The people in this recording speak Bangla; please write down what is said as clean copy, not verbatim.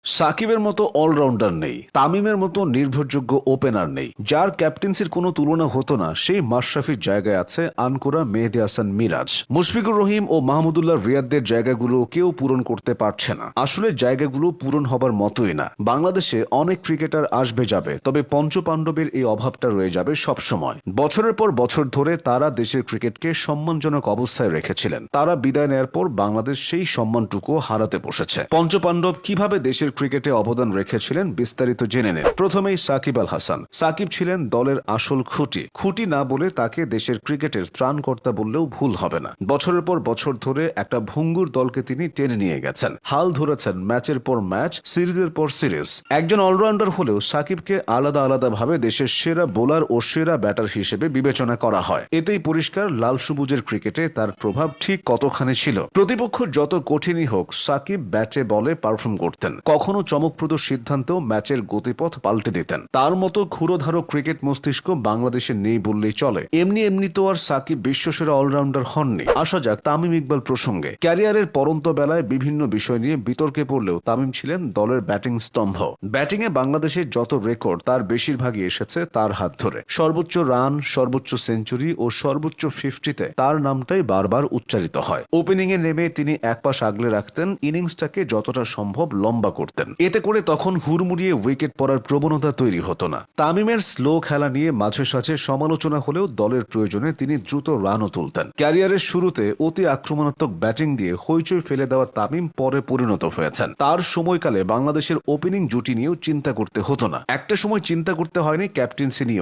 সাকিবের মতো অলরাউন্ডার নেই, তামিমের মতো নির্ভরযোগ্য ওপেনার নেই, যার ক্যাপ্টেন্সির কোনো তুলনা হতো না সেই মাশরাফির জায়গায় আছে আনকোরা মেহেদী হাসান মিরাজ। মুশফিকুর রহিম ও মাহমুদুল্লাহ রিয়াদদের জায়গাগুলো কেউ পূরণ করতে পারছে না। আসলে জায়গাগুলো পূরণ হবার মতোই না। বাংলাদেশে অনেক ক্রিকেটার আসবে যাবে, তবে পঞ্চপাণ্ডবের এই অভাবটা রয়ে যাবে সবসময়। বছরের পর বছর ধরে তারা দেশের ক্রিকেটকে সম্মানজনক অবস্থায় রেখেছিলেন। তারা বিদায় নেয়ার পর বাংলাদেশ সেই সম্মানটুকু হারাতে বসেছে। পঞ্চপাণ্ডব কিভাবে দেশের ক্রিকেটে অবদান রেখেছিলেন বিস্তারিত জেনে নেন। প্রথমেই সাকিব আল হাসান। সাকিব ছিলেন দলের আসল খুঁটি না বলে তাকে দেশের ক্রিকেটের ত্রাণকর্তা বললেও ভুল হবে না। বছরের পর বছর ধরে একটা ভঙ্গুর দলকে তিনি টেনে নিয়ে গেছেন, হাল ধরেছেন ম্যাচের পর ম্যাচ, সিরিজের পর সিরিজ। একজন অলরাউন্ডার হলেও সাকিবকে আলাদা আলাদাভাবে দেশের সেরা বোলার ও সেরা ব্যাটার হিসেবে বিবেচনা করা হয়। এতেই পরিষ্কার লাল সবুজের ক্রিকেটে তার প্রভাব ঠিক কতখানি ছিল। প্রতিপক্ষ যত কঠিনই হোক, সাকিব ব্যাটে বলে পারফর্ম করতেন। কখনো চমকপ্রদ সিদ্ধান্তেও ম্যাচের গতিপথ পাল্টে দিতেন। তার মতো ক্ষুরোধারক ক্রিকেট মস্তিষ্ক বাংলাদেশে নেই বললেই চলে। এমনি তো আর সাকিব বিশ্বসেরা অলরাউন্ডার হননি। আসা যাক তামিম ইকবাল প্রসঙ্গে। ক্যারিয়ারের পরন্ত বেলায় বিভিন্ন বিষয় নিয়ে বিতর্কে পড়লেও তামিম ছিলেন দলের ব্যাটিং স্তম্ভ। ব্যাটিংয়ে বাংলাদেশের যত রেকর্ড তার বেশিরভাগই এসেছে তার হাত ধরে। সর্বোচ্চ রান, সর্বোচ্চ সেঞ্চুরি ও সর্বোচ্চ 50-তে তার নামটাই বারবার উচ্চারিত হয়। ওপেনিংয়ে নেমে তিনি এক পাশ আগলে রাখতেন, ইনিংসটাকে যতটা সম্ভব লম্বা করতেন। এতে করে তখন হুড়মুড়িয়ে উইকেট পড়ার প্রবণতা তৈরি হতো না। তামিমের স্লো খেলা নিয়ে মাঝে সাঝে সমালোচনা হলেও দলের প্রয়োজনে তিনি দ্রুত রানও তুলতেন। ক্যারিয়ারের শুরুতে অতি আক্রমণাত্মক ব্যাটিং দিয়ে হইচই ফেলে দেওয়া তামিম পরে পরিণত হয়েছেন। তার সময়কালে বাংলাদেশের ওপেনিং জুটি নিয়েও চিন্তা করতে হতো না। একটা সময় চিন্তা করতে হয়নি ক্যাপ্টেন্সি নিয়েও।